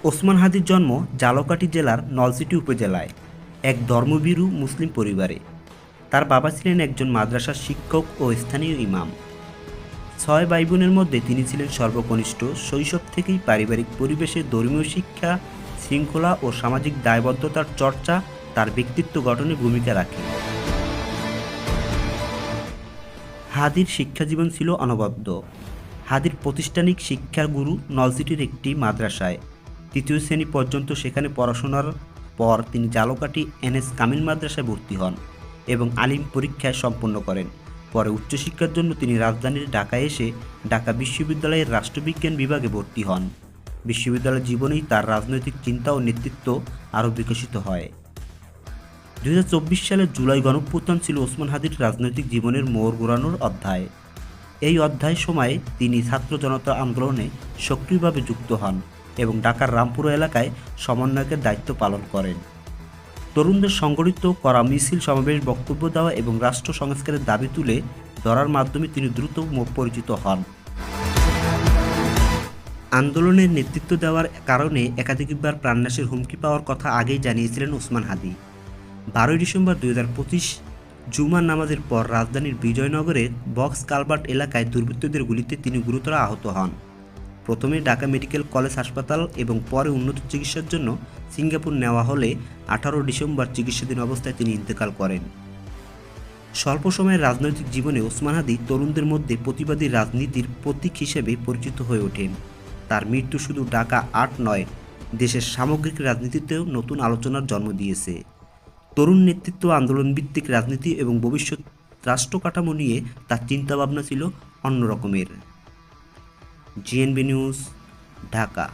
ওসমান হাদির জন্ম ঝালকাঠি জেলার নলছিটি উপজেলায় এক ধর্মভীরু মুসলিম পরিবারে। তার বাবা ছিলেন একজন মাদ্রাসার শিক্ষক ও স্থানীয় ইমাম। 6 ভাই বোনের মধ্যে তিনি ছিলেন সর্বকনিষ্ঠ। শৈশব থেকেই পারিবারিক পরিবেশে ধর্মীয় শিক্ষা, শৃঙ্খলা ও সামাজিক দায়বদ্ধতার চর্চা তার ব্যক্তিত্ব গঠনে ভূমিকা রাখে। হাদির শিক্ষাজীবন ছিল অনবদ্য। হাদির প্রাতিষ্ঠানিক শিক্ষার গুরু নলছিটির একটি মাদ্রাসায়। 3য় শ্রেণী পর্যন্ত সেখানে পড়াশোনার পর তিনি ঝালকাঠি এনএস কামিল মাদ্রাসায় ভর্তি হন এবং আলিম পরীক্ষায় সম্পন্ন করেন। পরে উচ্চশিক্ষার জন্য তিনি রাজধানীর ঢাকায় এসে ঢাকা বিশ্ববিদ্যালয়ের রাষ্ট্রবিজ্ঞান বিভাগে ভর্তি হন। বিশ্ববিদ্যালয় জীবনেই তার রাজনৈতিক চিন্তা ও নেতৃত্ব আরও বিকশিত হয়। 2024 সালের জুলাই গণঅভ্যুত্থান ছিল ওসমান হাদির রাজনৈতিক জীবনের মোড় ঘোরানোর অধ্যায়। এই অধ্যায় সময়ে তিনি ছাত্র জনতা আন্দোলনে সক্রিয়ভাবে যুক্ত হন এবং ঢাকার রামপুরা এলাকায় সমন্বয়কের দায়িত্ব পালন করেন। তরুণদের সংগঠিত করা মিছিল, সমাবেশ, বক্তব্য দেওয়া এবং রাষ্ট্র সংস্কারের দাবি তুলে ধরার মাধ্যমে তিনি দ্রুত পরিচিত হন। আন্দোলনের নেতৃত্ব দেওয়ার কারণে একাধিকবার প্রাণনাশের হুমকি পাওয়ার কথা আগেই জানিয়েছিলেন ওসমান হাদি। 12 ডিসেম্বর 2025 জুমার নামাজের পর রাজধানীর বিজয়নগরের বক্স কালভার্ট এলাকায় দুর্বৃত্তদের গুলিতে তিনি গুরুতর আহত হন। প্রথমে ঢাকা মেডিকেল কলেজ হাসপাতাল এবং পরে উন্নত চিকিৎসার জন্য সিঙ্গাপুর নেওয়া হলে 18 ডিসেম্বর চিকিৎসাধীন অবস্থায় তিনি ইন্তেকাল করেন। স্বল্প সময়ের রাজনৈতিক জীবনে ওসমান হাদি তরুণদের মধ্যে প্রতিবাদী রাজনীতির প্রতীক হিসেবে পরিচিত হয়ে ওঠেন। তার মৃত্যু শুধু ঢাকা 8 নয়, দেশের সামগ্রিক রাজনীতিতেও নতুন আলোচনার জন্ম দিয়েছে। তরুণ নেতৃত্ব, আন্দোলনভিত্তিক রাজনীতি এবং ভবিষ্যৎ রাষ্ট্র কাঠামো নিয়ে তার চিন্তাভাবনা ছিল অন্য রকমের। GNB news, Dhaka.